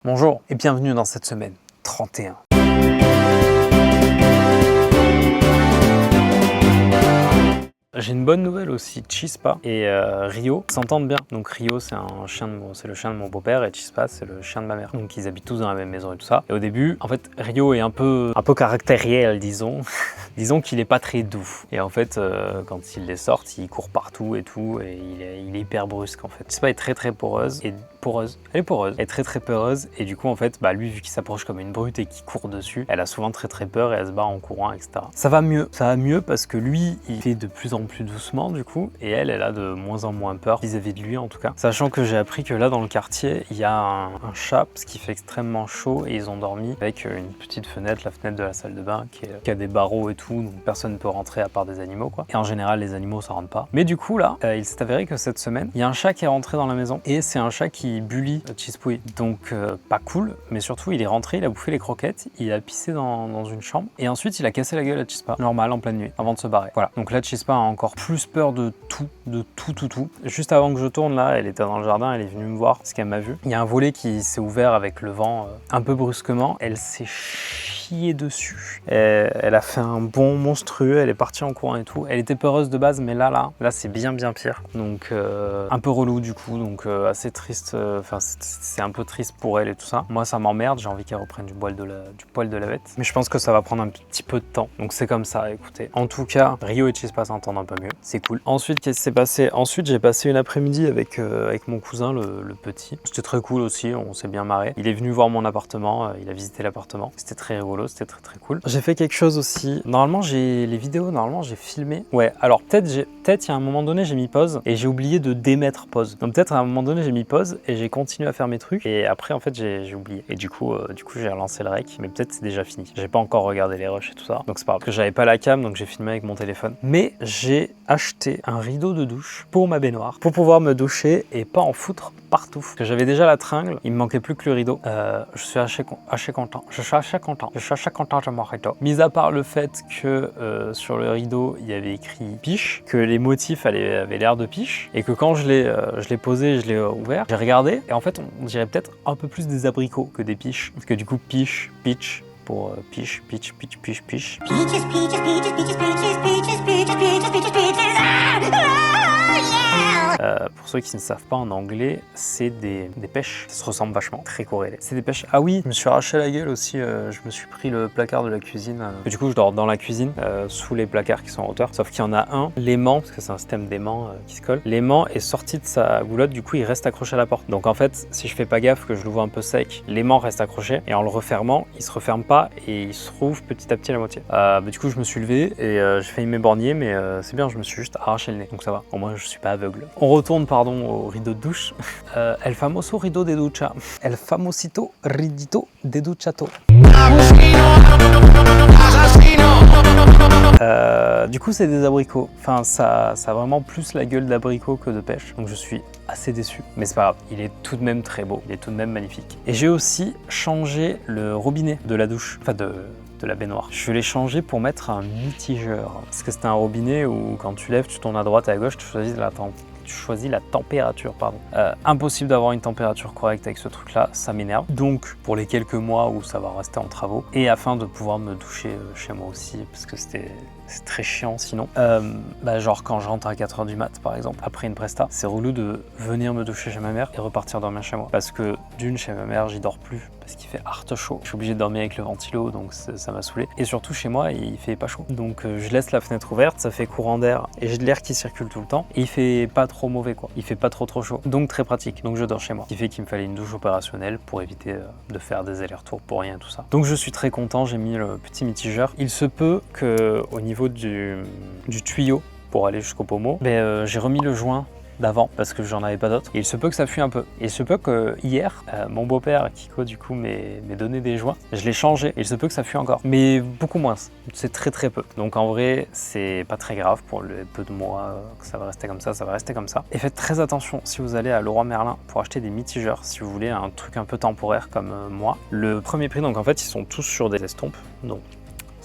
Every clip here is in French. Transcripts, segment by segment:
Bonjour et bienvenue dans cette semaine 31. J'ai une bonne nouvelle aussi, Chispa et Rio s'entendent bien. Donc Rio c'est le chien de mon beau-père et Chispa c'est le chien de ma mère. Donc ils habitent tous dans la même maison et tout ça. Et au début, en fait, Rio est un peu caractériel, disons. Disons qu'il est pas très doux. Et en fait, quand il les sort, il court partout et tout. Et il est hyper brusque en fait. Chispa est très poreuse. Elle est poreuse. Elle est très peureuse. Et du coup, en fait, lui, vu qu'il s'approche comme une brute et qu'il court dessus, elle a souvent très peur et elle se barre en courant, etc. Ça va mieux parce que lui, il fait de plus en plus doucement du coup. Et elle a de moins en moins peur vis-à-vis de lui en tout cas. Sachant que j'ai appris que là, dans le quartier, il y a un chat, parce qu'il fait extrêmement chaud et ils ont dormi avec une petite fenêtre, la fenêtre de la salle de bain, qui a des barreaux et tout. Donc personne ne peut rentrer à part des animaux quoi. Et en général, les animaux ça rentre pas. Mais du coup là, il s'est avéré que cette semaine, il y a un chat qui est rentré dans la maison. Et c'est un chat qui bully Chispouille. Donc pas cool, mais surtout il est rentré, il a bouffé les croquettes, il a pissé dans une chambre et ensuite il a cassé la gueule à Chispa, normal en pleine nuit, avant de se barrer. Voilà, donc là Chispa a encore plus peur de tout. Juste avant que je tourne là, elle était dans le jardin, elle est venue me voir parce qu'elle m'a vu. Il y a un volet qui s'est ouvert avec le vent un peu brusquement, elle s'est chiée dessus. Elle a fait un bond monstrueux, elle est partie en courant et tout. Elle était peureuse de base, mais là c'est bien pire. Donc un peu relou du coup, donc assez triste. Enfin c'est un peu triste pour elle et tout ça. Moi ça m'emmerde, j'ai envie qu'elle reprenne du poil de la bête. Mais je pense que ça va prendre un petit peu de temps. Donc c'est comme ça, écoutez. En tout cas, Rio et Chispa s'entendent un peu mieux. C'est cool. Ensuite, qu'est-ce qui s'est passé? Ensuite, j'ai passé une après-midi avec mon cousin, le petit. C'était très cool aussi, on s'est bien marré. Il est venu voir mon appartement, il a visité l'appartement. C'était très rigolo, c'était très cool. J'ai fait quelque chose aussi. Normalement, j'ai les vidéos, j'ai filmé. Ouais, alors peut-être il y a un moment donné, j'ai mis pause et j'ai oublié de démettre pause. Donc peut-être à un moment donné, j'ai mis pause et j'ai continué à faire mes trucs. Et après, en fait, j'ai oublié. Et du coup, j'ai relancé le rec. Mais peut-être c'est déjà fini. J'ai pas encore regardé les rushs et tout ça. Donc c'est pas grave. Parce que j'avais pas la cam, donc j'ai filmé avec mon téléphone. Mais j'ai acheté un rideau de douche pour ma baignoire. Pour pouvoir me doucher et pas en foutre partout. Parce que j'avais déjà la tringle. Il me manquait plus que le rideau. Je suis assez content. Je suis assez content de mon rideau. Mis à part le fait que sur le rideau, il y avait écrit piche. Que les motifs avaient l'air de piche. Et que quand je l'ai posé, je l'ai ouvert. J'ai regardé. Et en fait, on dirait peut-être un peu plus des abricots que des piches. Parce que du coup, peach pour peach. Pour ceux qui ne savent pas en anglais, c'est des pêches. Ça se ressemble vachement, très corrélé. C'est des pêches. Ah oui, je me suis arraché la gueule aussi. Je me suis pris le placard de la cuisine. Du coup, je dors dans la cuisine, sous les placards qui sont en hauteur. Sauf qu'il y en a un, l'aimant, parce que c'est un système d'aimant qui se colle. L'aimant est sorti de sa goulotte, du coup, il reste accroché à la porte. Donc en fait, si je fais pas gaffe, que je l'ouvre un peu sec, l'aimant reste accroché. Et en le refermant, il se referme pas et il se rouvre petit à petit à la moitié. Du coup, je me suis levé et j'ai failli m'éborgner, mais c'est bien, je me suis juste arraché le nez. Donc ça va, au moins, je suis pas aveugle. On retourne au rideau de douche. El famoso rideau de ducha. El famosito ridito de duchato. Du coup, c'est des abricots. Enfin, ça a vraiment plus la gueule d'abricot que de pêche. Donc, je suis assez déçu. Mais c'est pas grave, il est tout de même très beau. Il est tout de même magnifique. Et j'ai aussi changé le robinet de la douche. Enfin, de la baignoire. Je l'ai changé pour mettre un mitigeur. Parce que c'était un robinet où, quand tu lèves, tu tournes à droite et à gauche, tu choisis la température, impossible d'avoir une température correcte avec ce truc là, ça m'énerve. Donc pour les quelques mois où ça va rester en travaux et afin de pouvoir me doucher chez moi aussi, parce que c'est très chiant sinon, genre quand je rentre à 4h du mat par exemple, après une presta, c'est relou de venir me doucher chez ma mère et repartir dormir chez moi. Parce que d'une, chez ma mère, j'y dors plus parce qu'il fait hard chaud. Je suis obligé de dormir avec le ventilo, donc ça m'a saoulé. Et surtout chez moi, il fait pas chaud. Donc je laisse la fenêtre ouverte, ça fait courant d'air et j'ai de l'air qui circule tout le temps. Et il fait pas trop mauvais quoi. Il fait pas trop chaud. Donc très pratique. Donc je dors chez moi. Ce qui fait qu'il me fallait une douche opérationnelle pour éviter de faire des allers-retours pour rien tout ça. Donc je suis très content, j'ai mis le petit mitigeur. Il se peut que au niveau du tuyau pour aller jusqu'au pommeau, j'ai remis le joint d'avant parce que j'en avais pas d'autres. Et il se peut que ça fuit un peu. Et il se peut que hier, mon beau-père, Kiko, du coup, m'ait donné des joints. Je l'ai changé. Et il se peut que ça fuit encore. Mais beaucoup moins. C'est très peu. Donc en vrai, c'est pas très grave pour le peu de mois que ça va rester comme ça. Ça va rester comme ça. Et faites très attention si vous allez à Leroy Merlin pour acheter des mitigeurs. Si vous voulez un truc un peu temporaire comme moi. Le premier prix, donc en fait, ils sont tous sur des estompes. Donc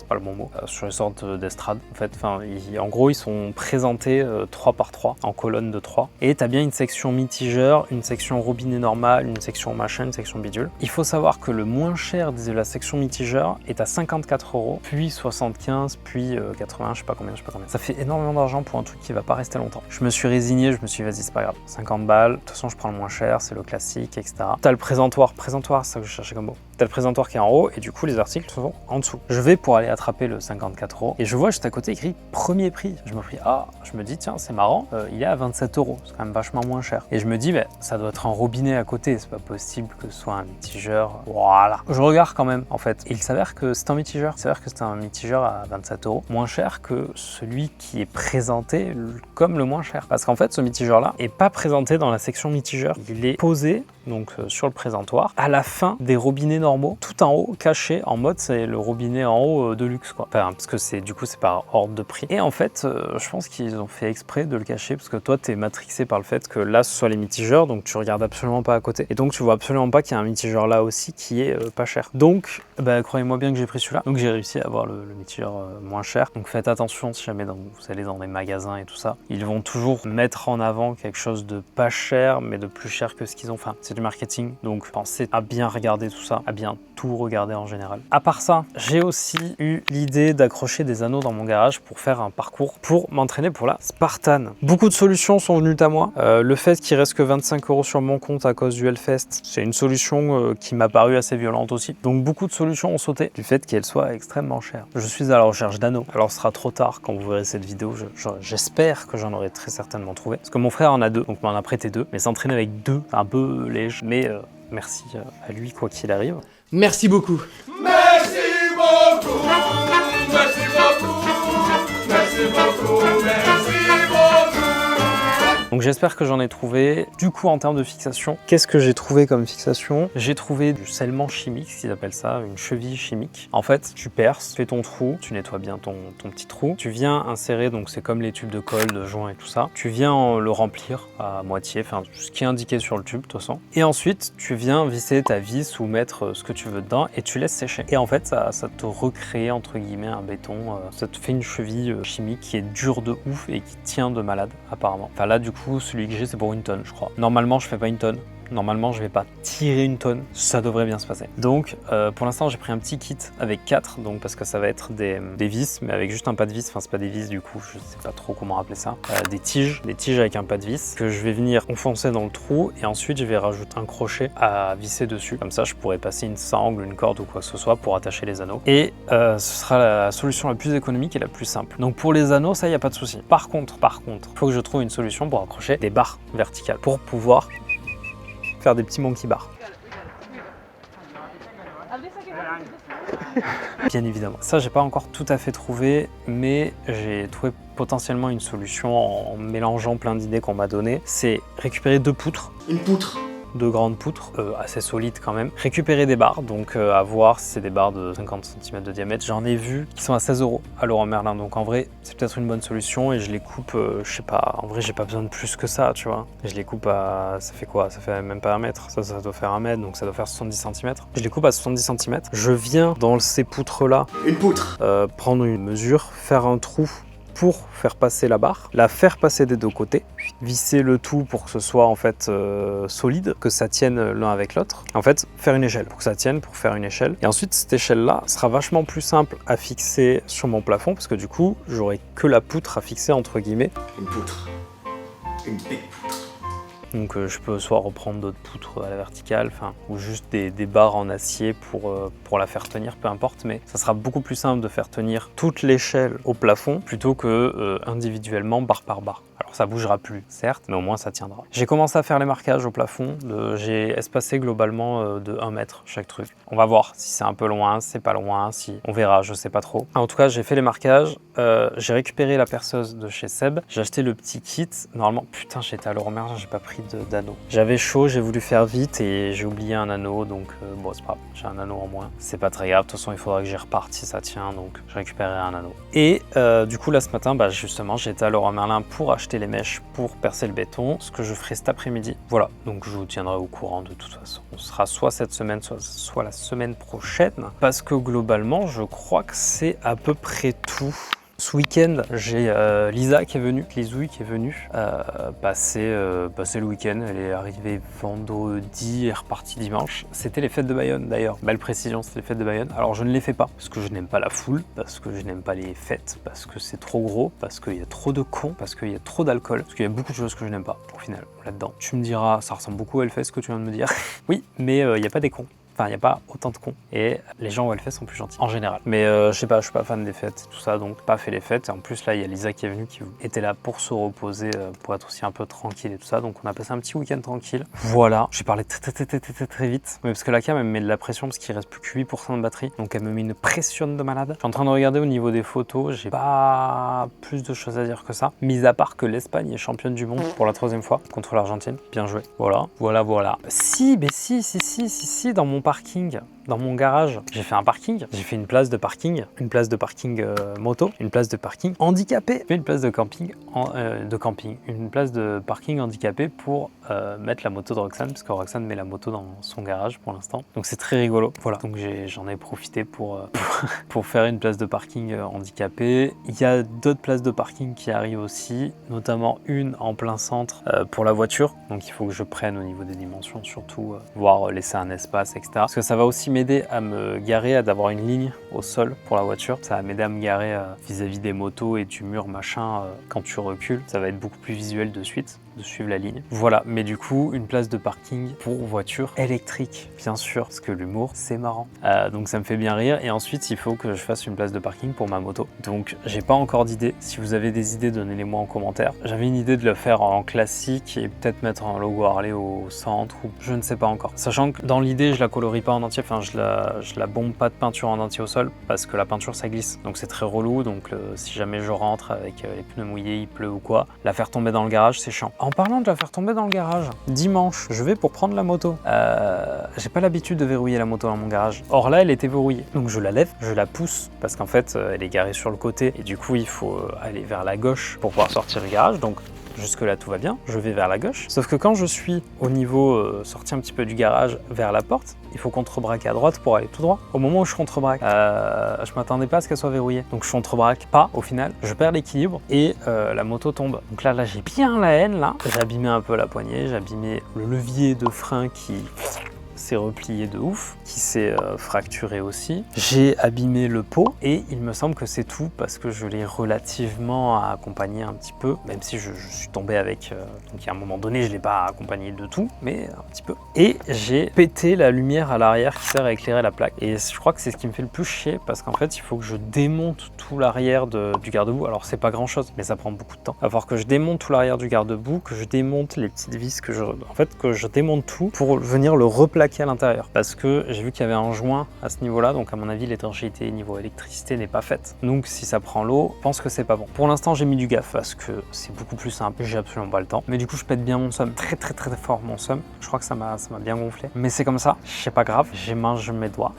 c'est pas le bon mot, sur une sorte d'estrade en fait. Enfin, en gros, ils sont présentés 3 par 3 en colonne de 3. Et tu as bien une section mitigeur, une section robinet normal, une section machin, une section bidule. Il faut savoir que le moins cher de la section mitigeur est à 54 €, puis 75, puis 80, je sais pas combien. Ça fait énormément d'argent pour un truc qui va pas rester longtemps. Je me suis résigné, je me suis dit vas-y, c'est pas grave, 50 balles, de toute façon je prends le moins cher, c'est le classique, etc. T'as le présentoir, c'est ça que je cherchais comme mot. T'as le présentoir qui est en haut et du coup les articles sont en dessous. Je vais pour aller attraper le 54 € et je vois juste à côté écrit premier prix. Je me dis tiens, c'est marrant, il est à 27 €, c'est quand même vachement moins cher. Et je me dis ça doit être un robinet à côté, c'est pas possible que ce soit un mitigeur. Voilà. Je regarde quand même en fait. Et il s'avère que c'est un mitigeur. Il s'avère que c'est un mitigeur à 27 €, moins cher que celui qui est présenté comme le moins cher. Parce qu'en fait ce mitigeur là est pas présenté dans la section mitigeur. Il est posé donc sur le présentoir, à la fin des robinets normaux, tout en haut, caché, en mode c'est le robinet en haut de luxe quoi. Enfin, parce que c'est par ordre de prix. Et en fait, je pense qu'ils ont fait exprès de le cacher, parce que toi t'es matrixé par le fait que là ce soit les mitigeurs, donc tu regardes absolument pas à côté. Et donc tu vois absolument pas qu'il y a un mitigeur là aussi qui est pas cher. Donc, croyez-moi bien que j'ai pris celui-là. Donc j'ai réussi à avoir le mitigeur moins cher. Donc faites attention si jamais vous allez dans des magasins et tout ça. Ils vont toujours mettre en avant quelque chose de pas cher, mais de plus cher que ce qu'ils ont. Enfin, c'est du marketing, donc pensez à bien regarder tout ça, à bien tout regarder en général. À part ça, j'ai aussi eu l'idée d'accrocher des anneaux dans mon garage pour faire un parcours, pour m'entraîner pour la Spartan. Beaucoup de solutions sont venues à moi. Le fait qu'il reste que 25 € sur mon compte à cause du Hellfest, c'est une solution qui m'a paru assez violente aussi. Donc beaucoup de solutions ont sauté du fait qu'elle soit extrêmement chère. Je suis à la recherche d'anneaux. Alors ce sera trop tard quand vous verrez cette vidéo. J'espère que j'en aurai très certainement trouvé. Parce que mon frère en a 2, donc m'en a prêté 2. Mais s'entraîner avec 2, c'est un peu léger. Mais merci à lui quoi qu'il arrive. Merci beaucoup. Merci beaucoup. Merci beaucoup. Merci beaucoup. Merci beaucoup. Donc j'espère que j'en ai trouvé. Du coup, en termes de fixation, qu'est-ce que j'ai trouvé comme fixation? J'ai trouvé du scellement chimique, ce qu'ils appellent ça, une cheville chimique. En fait, tu perces, fais ton trou, tu nettoies bien ton petit trou. Tu viens insérer, donc c'est comme les tubes de colle, de joint et tout ça. Tu viens le remplir à moitié, enfin ce qui est indiqué sur le tube de toute façon. Et ensuite, tu viens visser ta vis ou mettre ce que tu veux dedans et tu laisses sécher. Et en fait, ça te recrée entre guillemets un béton. Ça te fait une cheville chimique qui est dure de ouf et qui tient de malade apparemment. Enfin là, du coup, celui que j'ai, c'est pour 1 tonne, je crois. Normalement, je fais pas 1 tonne. Normalement, je vais pas tirer 1 tonne, ça devrait bien se passer. Donc, pour l'instant, j'ai pris un petit kit avec 4, donc parce que ça va être des vis, mais avec juste un pas de vis. Enfin, c'est pas des vis du coup, je sais pas trop comment appeler ça. Des tiges avec un pas de vis que je vais venir enfoncer dans le trou et ensuite je vais rajouter un crochet à visser dessus. Comme ça, je pourrais passer une sangle, une corde ou quoi que ce soit pour attacher les anneaux. Et ce sera la solution la plus économique et la plus simple. Donc pour les anneaux, ça y a pas de souci. Par contre, il faut que je trouve une solution pour accrocher des barres verticales pour pouvoir faire des petits monkey bars. Bien évidemment. Ça, j'ai pas encore tout à fait trouvé, mais j'ai trouvé potentiellement une solution en mélangeant plein d'idées qu'on m'a données. C'est récupérer 2 poutres. Une poutre. 2 grandes poutres, assez solides quand même. Récupérer des barres, donc à voir si c'est des barres de 50 cm de diamètre. J'en ai vu qui sont à 16 € à Leroy Merlin, donc en vrai, c'est peut-être une bonne solution et je les coupe, je sais pas, en vrai, j'ai pas besoin de plus que ça, tu vois. Et je les coupe à, ça fait quoi? Ça fait même pas 1 mètre, ça doit faire 1 mètre, donc ça doit faire 70 cm. Je les coupe à 70 cm. Je viens dans ces poutres-là, Une poutre. prendre une mesure, faire un trou pour faire passer la barre, la faire passer des 2 côtés, visser le tout pour que ce soit en fait solide, que ça tienne l'un avec l'autre. En fait, faire une échelle pour que ça tienne, pour faire une échelle. Et ensuite, cette échelle-là sera vachement plus simple à fixer sur mon plafond parce que du coup, j'aurai que la poutre à fixer entre guillemets. Une poutre. Une big poutre. Donc je peux soit reprendre d'autres poutres à la verticale, ou juste des barres en acier pour la faire tenir, peu importe, mais ça sera beaucoup plus simple de faire tenir toute l'échelle au plafond plutôt que individuellement barre par barre. Alors ça bougera plus, certes, mais au moins ça tiendra. J'ai commencé à faire les marquages au plafond, j'ai espacé globalement de 1 mètre chaque truc. On va voir si c'est un peu loin, si c'est pas loin, si on verra, je sais pas trop. En tout cas, j'ai fait les marquages, j'ai récupéré la perceuse de chez Seb, j'ai acheté le petit kit. Normalement, putain, j'étais à Leroy Merlin, j'ai pas pris d'anneau. J'avais chaud, j'ai voulu faire vite et j'ai oublié un anneau, donc bon, c'est pas grave, j'ai un anneau en moins. C'est pas très grave, de toute façon, il faudra que j'y reparte si ça tient, donc je récupérerai un anneau. Et du coup, là, ce matin, justement, j'étais à Leroy Merlin pour acheter les les mèches pour percer le béton, ce que je ferai cet après-midi. Voilà, donc je vous tiendrai au courant de toute façon. On sera soit cette semaine, soit la semaine prochaine, parce que globalement, je crois que c'est à peu près tout. Ce week-end, j'ai Lisa qui est venue, Lisouille qui est venue passer le week-end. Elle est arrivée vendredi et repartie dimanche. C'était les fêtes de Bayonne d'ailleurs. Belle précision, c'était les fêtes de Bayonne. Alors je ne les fais pas parce que je n'aime pas la foule, parce que je n'aime pas les fêtes, parce que c'est trop gros, parce qu'il y a trop de cons, parce qu'il y a trop d'alcool, parce qu'il y a beaucoup de choses que je n'aime pas au final là-dedans. Tu me diras, ça ressemble beaucoup à Hellfest ce que tu viens de me dire. Oui, mais il n'y a pas des cons. Enfin, il n'y a pas autant de cons. Et les gens au Hellfest sont plus gentils, en général. Mais je sais pas, je suis pas fan des fêtes et tout ça, donc pas fait les fêtes. Et en plus, là, il y a Lisa qui est venue, qui était là pour se reposer, pour être aussi un peu tranquille et tout ça. Donc on a passé un petit week-end tranquille. Voilà, j'ai parlé très vite. Mais parce que la cam, elle me met de la pression parce qu'il reste plus que 8% de batterie. Donc elle me met une pression de malade. Je suis en train de regarder au niveau des photos, j'ai pas plus de choses à dire que ça. Mis à part que l'Espagne est championne du monde pour la 3e fois contre l'Argentine. Bien joué. Voilà. Si, dans mon parking, dans mon garage, j'ai fait un parking, j'ai fait une place de parking moto, une place de parking handicapée, une place de camping, une place de parking handicapée pour mettre la moto de Roxane, parce que Roxane met la moto dans son garage pour l'instant. Donc c'est très rigolo. Voilà, donc j'en ai profité pour faire une place de parking handicapée. Il y a d'autres places de parking qui arrivent aussi, notamment une en plein centre pour la voiture. Donc il faut que je prenne au niveau des dimensions, surtout voire laisser un espace, etc. Parce que ça va aussi m'aider à me garer, à d'avoir une ligne au sol pour la voiture. Ça va m'aider à me garer vis-à-vis des motos et du mur machin quand tu recules. Ça va être beaucoup plus visuel de suite, de suivre la ligne. Voilà, mais du coup, une place de parking pour voiture électrique, bien sûr, parce que l'humour, c'est marrant. Donc ça me fait bien rire. Et ensuite, il faut que je fasse une place de parking pour ma moto. Donc j'ai pas encore d'idée. Si vous avez des idées, donnez-les-moi en commentaire. J'avais une idée de le faire en classique et peut-être mettre un logo Harley au centre, ou je ne sais pas encore. Sachant que dans l'idée, je la colorie pas en entier, enfin je la bombe pas de peinture en entier au sol parce que la peinture ça glisse, donc c'est très relou. Donc si jamais je rentre avec les pneus mouillés, il pleut ou quoi, la faire tomber dans le garage c'est chiant. En parlant de la faire tomber dans le garage, dimanche je vais pour prendre la moto. J'ai pas l'habitude de verrouiller la moto dans mon garage. Or là elle était verrouillée, donc je la lève, je la pousse parce qu'en fait elle est garée sur le côté et du coup il faut aller vers la gauche pour pouvoir sortir du garage. Donc jusque là tout va bien, je vais vers la gauche. Sauf que quand je suis au niveau sorti un petit peu du garage vers la porte, il faut contrebraquer à droite pour aller tout droit. Au moment où je contrebraque, je m'attendais pas à ce qu'elle soit verrouillée. Donc je contrebraque pas au final, je perds l'équilibre et la moto tombe. Donc là j'ai bien la haine là. J'ai abîmé un peu la poignée, j'ai abîmé le levier de frein qui s'est replié de ouf, qui s'est fracturé aussi. J'ai abîmé le pot et il me semble que c'est tout parce que je l'ai relativement accompagné un petit peu, même si je suis tombé avec, donc à un moment donné je l'ai pas accompagné de tout, mais un petit peu. Et j'ai pété la lumière à l'arrière qui sert à éclairer la plaque. Et je crois que c'est ce qui me fait le plus chier parce qu'en fait il faut que je démonte tout l'arrière du garde-boue. Alors c'est pas grand chose, mais ça prend beaucoup de temps. Il va falloir que je démonte tout l'arrière du garde-boue, que je démonte les petites vis, que je démonte tout pour venir le replaquer à l'intérieur parce que j'ai vu qu'il y avait un joint à ce niveau là, donc à mon avis l'étanchéité niveau électricité n'est pas faite, donc si ça prend l'eau, je pense que c'est pas bon. Pour l'instant j'ai mis du gaffe parce que c'est beaucoup plus simple, j'ai absolument pas le temps, mais du coup je pète bien mon somme, très fort mon somme, je crois que ça m'a bien gonflé, mais c'est comme ça, c'est pas grave, j'ai mange mes doigts.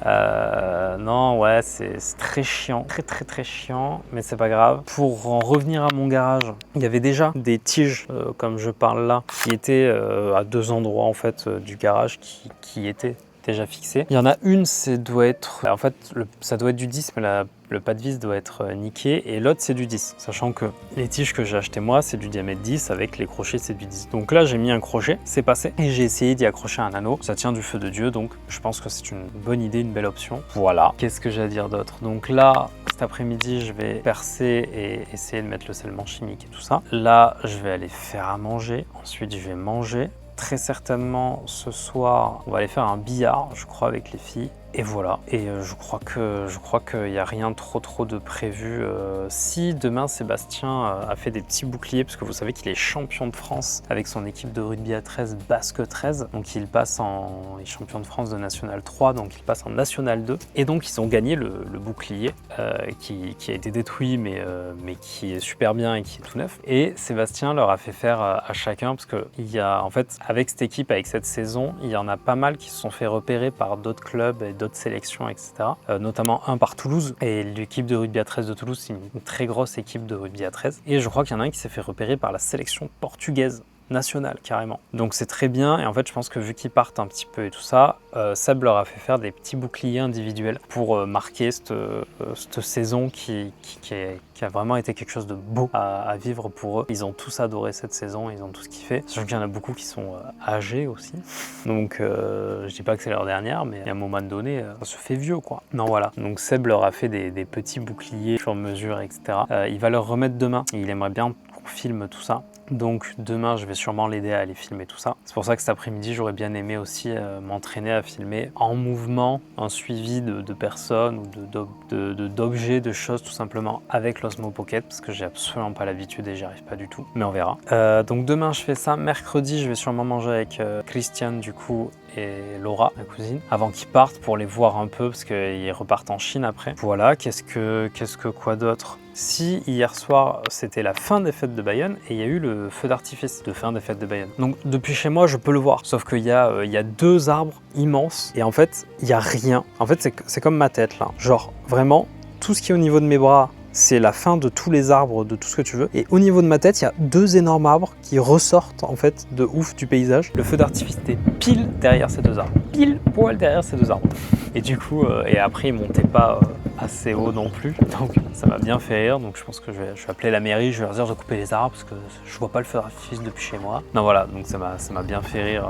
Non ouais c'est très chiant, très chiant, mais c'est pas grave. Pour en revenir à mon garage, il y avait déjà des tiges comme je parle là qui étaient à 2 endroits en fait du garage qui étaient déjà fixées. Il y en a une, ça doit être du 10, mais le pas de vis doit être niqué, et l'autre c'est du 10, sachant que les tiges que j'ai acheté moi c'est du diamètre 10, avec les crochets c'est du 10. Donc là j'ai mis un crochet, c'est passé, et j'ai essayé d'y accrocher un anneau, ça tient du feu de Dieu, donc je pense que c'est une bonne idée, une belle option. Voilà, qu'est-ce que j'ai à dire d'autre? Donc là, cet après-midi je vais percer et essayer de mettre le scellement chimique et tout ça. Là je vais aller faire à manger, ensuite je vais manger. Très certainement ce soir on va aller faire un billard je crois avec les filles. Et voilà, et je crois qu'il n'y a rien trop de prévu. Si demain Sébastien a fait des petits boucliers, parce que vous savez qu'il est champion de France avec son équipe de rugby à 13, Basque 13, donc il est champion de France de National 3, donc il passe en National 2, et donc ils ont gagné le bouclier qui a été détruit mais qui est super bien et qui est tout neuf. Et Sébastien leur a fait faire à chacun, parce qu'il y a en fait avec cette équipe, avec cette saison, il y en a pas mal qui se sont fait repérer par d'autres clubs et d'autres sélections, etc. Notamment un par Toulouse. Et l'équipe de rugby à 13 de Toulouse, c'est une très grosse équipe de rugby à 13. Et je crois qu'il y en a un qui s'est fait repérer par la sélection portugaise nationale carrément. Donc c'est très bien et en fait je pense que vu qu'ils partent un petit peu et tout ça, Seb leur a fait faire des petits boucliers individuels pour marquer cette saison qui a vraiment été quelque chose de beau à vivre pour eux. Ils ont tous adoré cette saison, ils ont tous kiffé. Sachant qu'il y en a beaucoup qui sont âgés aussi. Donc je dis pas que c'est leur dernière, mais à un moment donné, ça se fait vieux quoi. Non voilà, donc Seb leur a fait des petits boucliers sur mesure, etc. Il va leur remettre demain et il aimerait bien qu'on filme tout ça. Donc demain, je vais sûrement l'aider à aller filmer tout ça. C'est pour ça que cet après-midi, j'aurais bien aimé aussi m'entraîner à filmer en mouvement, un suivi de personnes ou d'objets, de choses tout simplement avec l'Osmo Pocket parce que j'ai absolument pas l'habitude et j'y arrive pas du tout. Mais on verra. Donc demain, je fais ça. Mercredi, je vais sûrement manger avec Christiane du coup et Laura, ma cousine, avant qu'ils partent pour les voir un peu parce qu'ils repartent en Chine après. Voilà, qu'est-ce que quoi d'autre? Si hier soir c'était la fin des fêtes de Bayonne et il y a eu le feu d'artifice de fin des fêtes de Bayonne. Donc depuis chez moi je peux le voir, sauf qu'il y a 2 arbres immenses et en fait il n'y a rien. En fait c'est comme ma tête là, genre vraiment tout ce qui est au niveau de mes bras c'est la fin de tous les arbres, de tout ce que tu veux. Et au niveau de ma tête, il y a 2 énormes arbres qui ressortent en fait de ouf du paysage. Le feu d'artifice était pile derrière ces 2 arbres. Pile poil derrière ces 2 arbres. Et du coup, et après, ils montaient pas assez haut non plus. Donc ça m'a bien fait rire. Donc je pense que je vais appeler la mairie, je vais leur dire de couper les arbres parce que je vois pas le feu d'artifice depuis chez moi. Non voilà, donc ça m'a bien fait rire.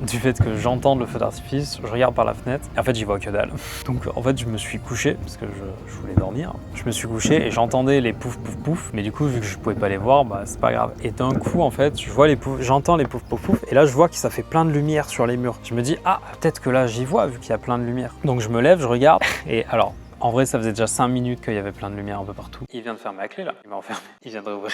Du fait que j'entende le feu d'artifice, je regarde par la fenêtre et en fait j'y vois que dalle. Donc en fait je me suis couché parce que je voulais dormir. Je me suis couché et j'entendais les pouf pouf pouf, mais du coup vu que je pouvais pas les voir, bah c'est pas grave. Et d'un coup en fait je vois les pouf, j'entends les pouf pouf pouf et là je vois que ça fait plein de lumière sur les murs. Je me dis ah peut-être que là j'y vois vu qu'il y a plein de lumière. Donc je me lève, je regarde et alors en vrai, ça faisait déjà 5 minutes qu'il y avait plein de lumière un peu partout. Il vient de fermer la clé là, il m'a enfermé, il vient de réouvrir.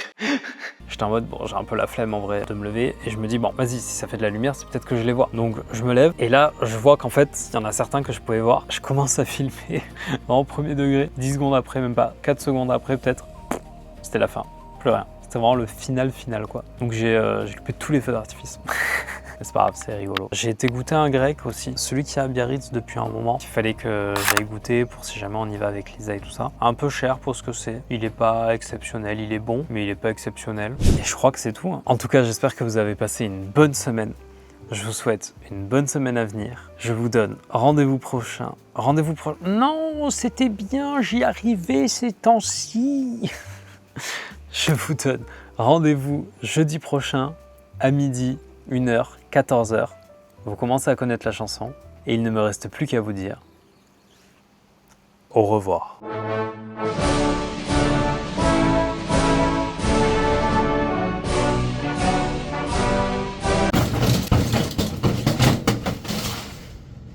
J'étais en mode, bon, j'ai un peu la flemme en vrai de me lever et je me dis, bon, vas-y, si ça fait de la lumière, c'est peut-être que je les vois. Donc je me lève et là, je vois qu'en fait, il y en a certains que je pouvais voir. Je commence à filmer en premier degré, 10 secondes après, même pas, 4 secondes après peut-être, c'était la fin, plus rien. C'était vraiment le final quoi. Donc j'ai coupé tous les feux d'artifice. Mais c'est pas grave, c'est rigolo. J'ai été goûter un grec aussi, celui qui est à Biarritz depuis un moment. Il fallait que j'aille goûter pour si jamais on y va avec Lisa et tout ça. Un peu cher pour ce que c'est. Il est pas exceptionnel, il est bon, mais il est pas exceptionnel. Et je crois que c'est tout. En tout cas, j'espère que vous avez passé une bonne semaine. Je vous souhaite une bonne semaine à venir. Je vous donne rendez-vous prochain. Non, c'était bien, j'y arrivais ces temps-ci. Je vous donne rendez-vous jeudi prochain à midi. 1h, 14h, vous commencez à connaître la chanson et il ne me reste plus qu'à vous dire au revoir.